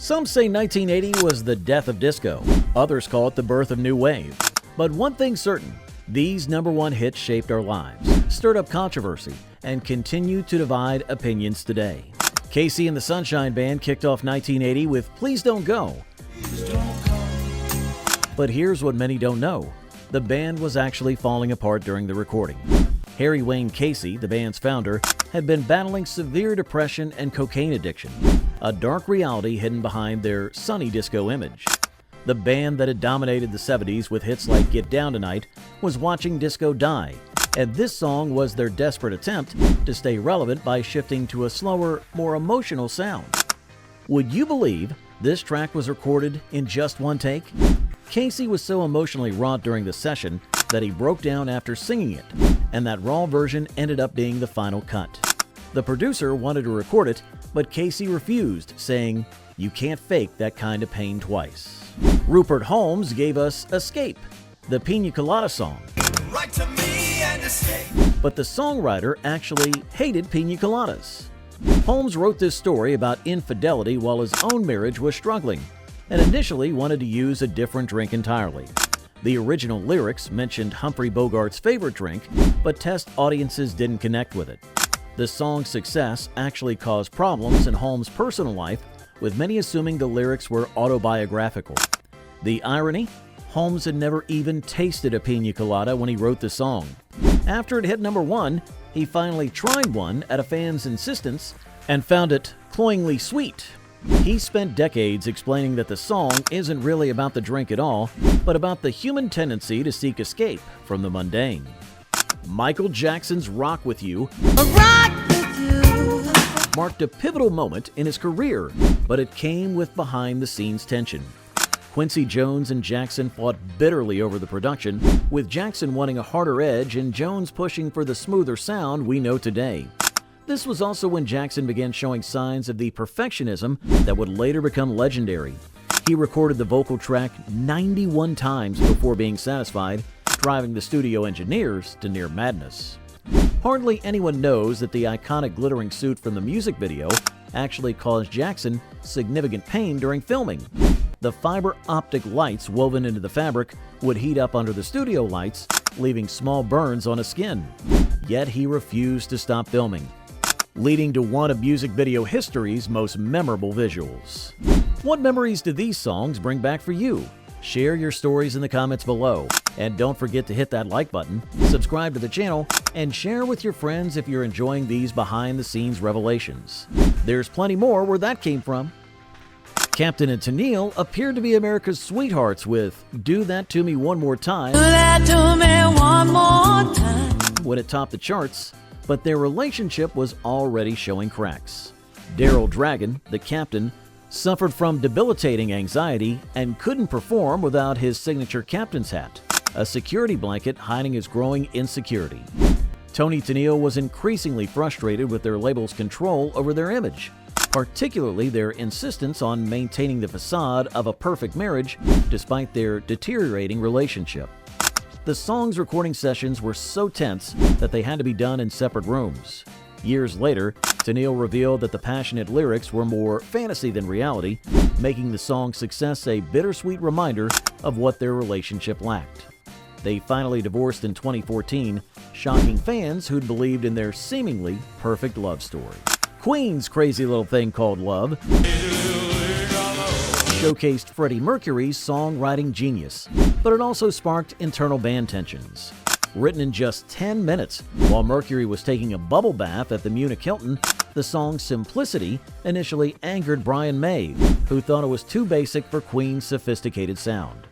Some say 1980 was the death of disco. Others call it the birth of new wave. But one thing's certain, these #1 hits shaped our lives, stirred up controversy, and continue to divide opinions today. Casey and the Sunshine Band kicked off 1980 with Please Don't Go. But here's what many don't know. The band was actually falling apart during the recording. Harry Wayne Casey, the band's founder, had been battling severe depression and cocaine addiction, a dark reality hidden behind their sunny disco image. The band that had dominated the 70s with hits like Get Down Tonight was watching disco die, and this song was their desperate attempt to stay relevant by shifting to a slower, more emotional sound. Would you believe this track was recorded in just one take? Casey was so emotionally wrought during the session that he broke down after singing it, and that raw version ended up being the final cut. The producer wanted to record it, but Casey refused, saying, "You can't fake that kind of pain twice." Rupert Holmes gave us Escape, the Pina Colada song. Write to me and escape. But the songwriter actually hated pina coladas. Holmes wrote this story about infidelity while his own marriage was struggling, and initially wanted to use a different drink entirely. The original lyrics mentioned Humphrey Bogart's favorite drink, but test audiences didn't connect with it. The song's success actually caused problems in Holmes' personal life, with many assuming the lyrics were autobiographical. The irony? Holmes had never even tasted a pina colada when he wrote the song. After it hit #1, he finally tried one at a fan's insistence and found it cloyingly sweet. He spent decades explaining that the song isn't really about the drink at all, but about the human tendency to seek escape from the mundane. Michael Jackson's Rock With You marked a pivotal moment in his career, but it came with behind-the-scenes tension. Quincy Jones and Jackson fought bitterly over the production, with Jackson wanting a harder edge and Jones pushing for the smoother sound we know today. This was also when Jackson began showing signs of the perfectionism that would later become legendary. He recorded the vocal track 91 times before being satisfied, driving the studio engineers to near madness. Hardly anyone knows that the iconic glittering suit from the music video actually caused Jackson significant pain during filming. The fiber optic lights woven into the fabric would heat up under the studio lights, leaving small burns on his skin. Yet he refused to stop filming, leading to one of music video history's most memorable visuals. What memories do these songs bring back for you? Share your stories in the comments below. And don't forget to hit that like button, subscribe to the channel, and share with your friends if you're enjoying these behind-the-scenes revelations. There's plenty more where that came from. Captain and Tennille appeared to be America's sweethearts with Do That To Me One More Time when it topped the charts, but their relationship was already showing cracks. Daryl Dragon, the captain, suffered from debilitating anxiety and couldn't perform without his signature captain's hat, a security blanket hiding his growing insecurity. Tony Tennille was increasingly frustrated with their label's control over their image, particularly their insistence on maintaining the facade of a perfect marriage despite their deteriorating relationship. The song's recording sessions were so tense that they had to be done in separate rooms. Years later, Tennille revealed that the passionate lyrics were more fantasy than reality, making the song's success a bittersweet reminder of what their relationship lacked. They finally divorced in 2014, shocking fans who'd believed in their seemingly perfect love story. Queen's Crazy Little Thing Called Love showcased Freddie Mercury's songwriting genius, but it also sparked internal band tensions. Written in just 10 minutes, while Mercury was taking a bubble bath at the Munich Hilton, the song's simplicity initially angered Brian May, who thought it was too basic for Queen's sophisticated sound.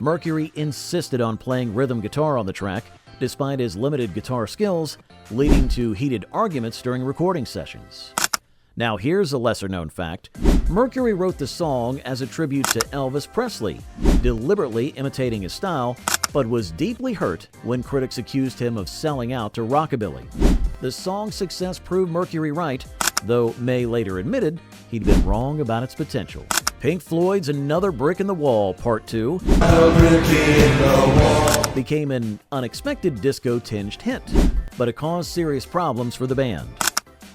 Mercury insisted on playing rhythm guitar on the track, despite his limited guitar skills, leading to heated arguments during recording sessions. Now here's a lesser-known fact. Mercury wrote the song as a tribute to Elvis Presley, deliberately imitating his style, but was deeply hurt when critics accused him of selling out to rockabilly. The song's success proved Mercury right, though May later admitted he'd been wrong about its potential. Pink Floyd's Another Brick in the Wall Part 2 became an unexpected disco-tinged hit, but it caused serious problems for the band.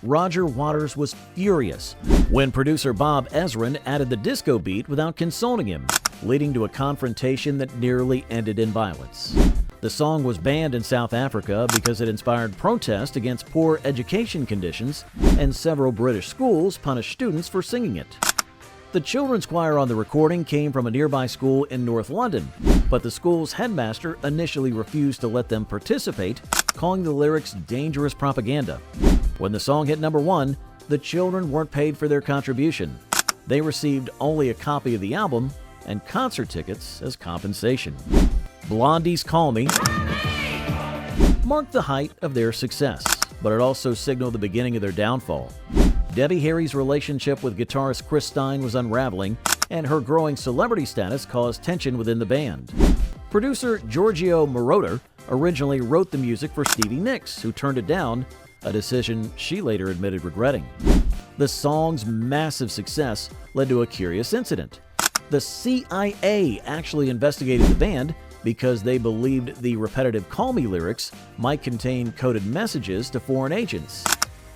Roger Waters was furious when producer Bob Ezrin added the disco beat without consulting him, leading to a confrontation that nearly ended in violence. The song was banned in South Africa because it inspired protest against poor education conditions, and several British schools punished students for singing it. The children's choir on the recording came from a nearby school in North London, but the school's headmaster initially refused to let them participate, calling the lyrics dangerous propaganda. When the song hit number 1, the children weren't paid for their contribution. They received only a copy of the album and concert tickets as compensation. Blondie's Call Me marked the height of their success, but it also signaled the beginning of their downfall. Debbie Harry's relationship with guitarist Chris Stein was unraveling, and her growing celebrity status caused tension within the band. Producer Giorgio Moroder originally wrote the music for Stevie Nicks, who turned it down, a decision she later admitted regretting. The song's massive success led to a curious incident. The CIA actually investigated the band because they believed the repetitive Call Me lyrics might contain coded messages to foreign agents.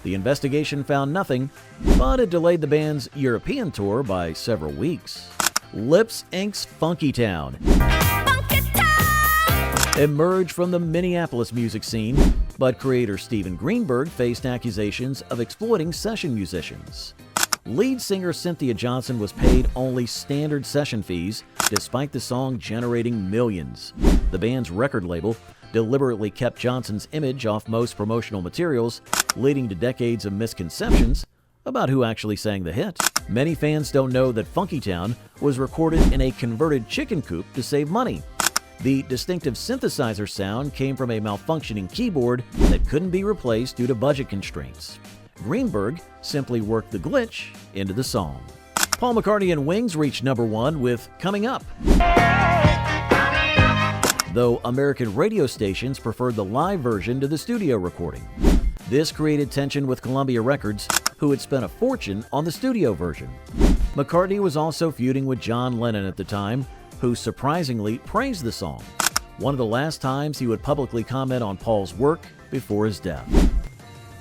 The investigation found nothing, but it delayed the band's European tour by several weeks. Lips Inc.'s Funky Town emerged from the Minneapolis music scene, but creator Steven Greenberg faced accusations of exploiting session musicians. Lead singer Cynthia Johnson was paid only standard session fees, despite the song generating millions. The band's record label deliberately kept Johnson's image off most promotional materials, leading to decades of misconceptions about who actually sang the hit. Many fans don't know that Funky Town was recorded in a converted chicken coop to save money. The distinctive synthesizer sound came from a malfunctioning keyboard that couldn't be replaced due to budget constraints. Greenberg simply worked the glitch into the song. Paul McCartney and Wings reached number 1 with Coming Up, though American radio stations preferred the live version to the studio recording. This created tension with Columbia Records, who had spent a fortune on the studio version. McCartney was also feuding with John Lennon at the time, who surprisingly praised the song, one of the last times he would publicly comment on Paul's work before his death.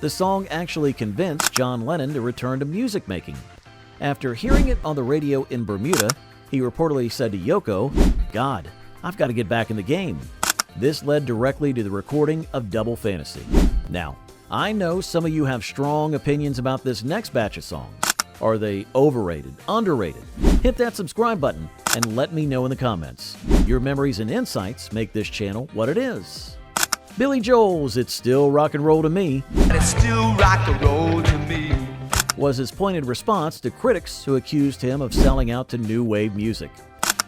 The song actually convinced John Lennon to return to music making. After hearing it on the radio in Bermuda, he reportedly said to Yoko, "God, I've got to get back in the game." This led directly to the recording of Double Fantasy. Now, I know some of you have strong opinions about this next batch of songs. Are they overrated, underrated? Hit that subscribe button and let me know in the comments. Your memories and insights make this channel what it is. Billy Joel's It's Still Rock and Roll to Me, and it's still rock and roll to me, was his pointed response to critics who accused him of selling out to new wave music.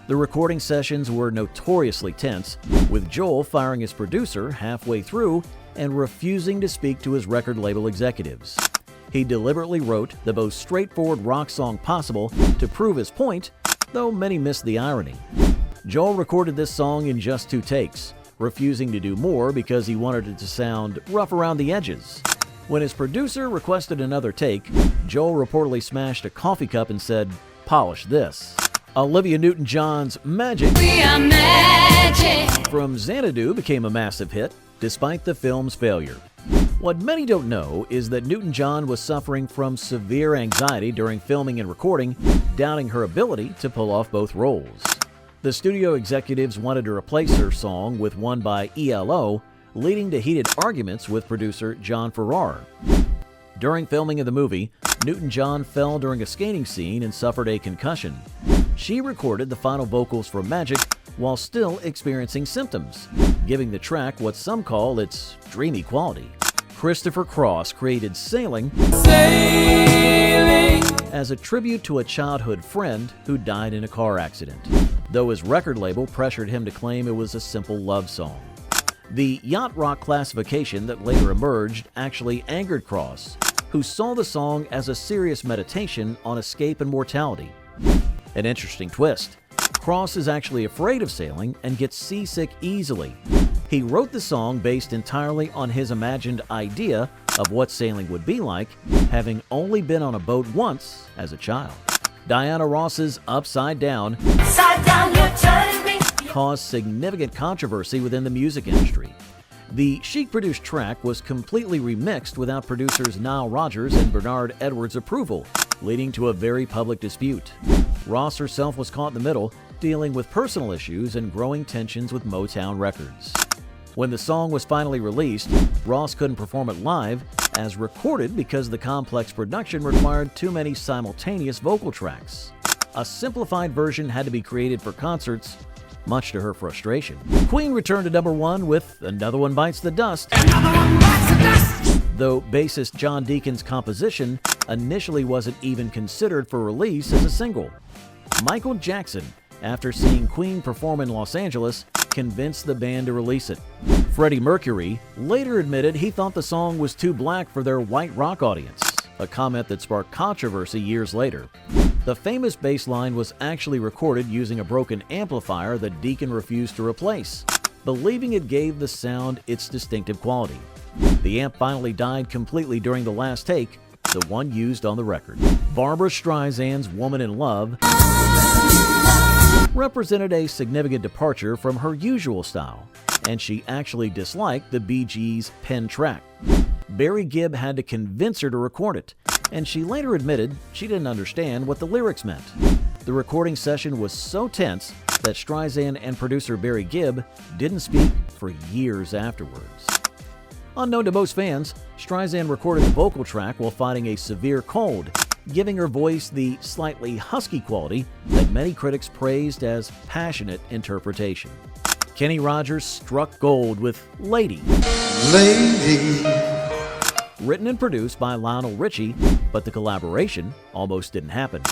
The recording sessions were notoriously tense, with Joel firing his producer halfway through and refusing to speak to his record label executives. He deliberately wrote the most straightforward rock song possible to prove his point, though many missed the irony. Joel recorded this song in just 2 takes, refusing to do more because he wanted it to sound rough around the edges. When his producer requested another take, Joel reportedly smashed a coffee cup and said, "Polish this." Olivia Newton-John's Magic, We are magic. from Xanadu became a massive hit, despite the film's failure. What many don't know is that Newton-John was suffering from severe anxiety during filming and recording, doubting her ability to pull off both roles. The studio executives wanted to replace her song with one by ELO, leading to heated arguments with producer John Farrar. During filming of the movie, Newton-John fell during a skating scene and suffered a concussion. She recorded the final vocals for Magic while still experiencing symptoms, giving the track what some call its dreamy quality. Christopher Cross created Sailing as a tribute to a childhood friend who died in a car accident, though his record label pressured him to claim it was a simple love song. The yacht rock classification that later emerged actually angered Cross, who saw the song as a serious meditation on escape and mortality. An interesting twist: Cross is actually afraid of sailing and gets seasick easily. He wrote the song based entirely on his imagined idea of what sailing would be like, having only been on a boat once as a child. Diana Ross's Upside Down Side down, you turn me. caused significant controversy within the music industry. The Chic-produced track was completely remixed without producers Nile Rodgers and Bernard Edwards' approval, leading to a very public dispute. Ross herself was caught in the middle, dealing with personal issues and growing tensions with Motown Records. When the song was finally released, Ross couldn't perform it live as recorded because the complex production required too many simultaneous vocal tracks. A simplified version had to be created for concerts, much to her frustration. Queen returned to number 1 with Another One Bites the Dust. Though bassist John Deacon's composition initially wasn't even considered for release as a single. Michael Jackson, after seeing Queen perform in Los Angeles, convinced the band to release it. Freddie Mercury later admitted he thought the song was too black for their white rock audience, a comment that sparked controversy years later. The famous bass line was actually recorded using a broken amplifier that Deacon refused to replace, believing it gave the sound its distinctive quality. The amp finally died completely during the last take, the one used on the record. Barbra Streisand's Woman in Love represented a significant departure from her usual style, and she actually disliked the Bee Gees' pen track. Barry Gibb had to convince her to record it, and she later admitted she didn't understand what the lyrics meant. The recording session was so tense that Streisand and producer Barry Gibb didn't speak for years afterwards. Unknown to most fans, Streisand recorded the vocal track while fighting a severe cold, giving her voice the slightly husky quality that many critics praised as passionate interpretation. Kenny Rogers struck gold with Lady. Lady. Written and produced by Lionel Richie, but the collaboration almost didn't happen.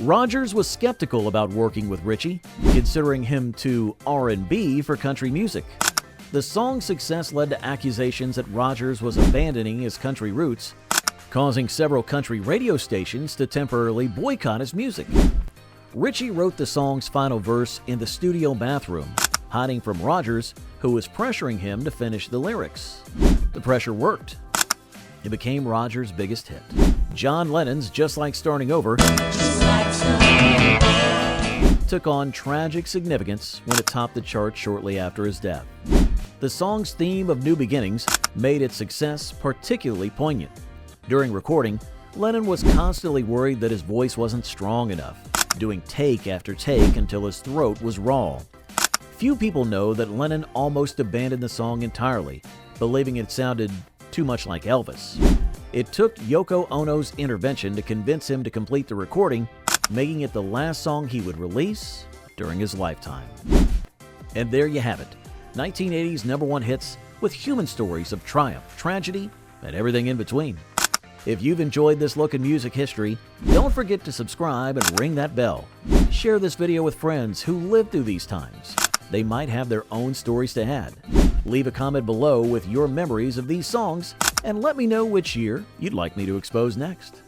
Rogers was skeptical about working with Richie, considering him too R&B for country music. The song's success led to accusations that Rogers was abandoning his country roots, causing several country radio stations to temporarily boycott his music. Richie wrote the song's final verse in the studio bathroom, hiding from Rogers, who was pressuring him to finish the lyrics. The pressure worked. It became Rogers' biggest hit. John Lennon's Just Like Starting Over took on tragic significance when it topped the charts shortly after his death. The song's theme of new beginnings made its success particularly poignant. During recording, Lennon was constantly worried that his voice wasn't strong enough, doing take after take until his throat was raw. Few people know that Lennon almost abandoned the song entirely, believing it sounded too much like Elvis. It took Yoko Ono's intervention to convince him to complete the recording, making it the last song he would release during his lifetime. And there you have it, 1980s #1 hits with human stories of triumph, tragedy, and everything in between. If you've enjoyed this look in music history, don't forget to subscribe and ring that bell. Share this video with friends who lived through these times. They might have their own stories to add. Leave a comment below with your memories of these songs and let me know which year you'd like me to expose next.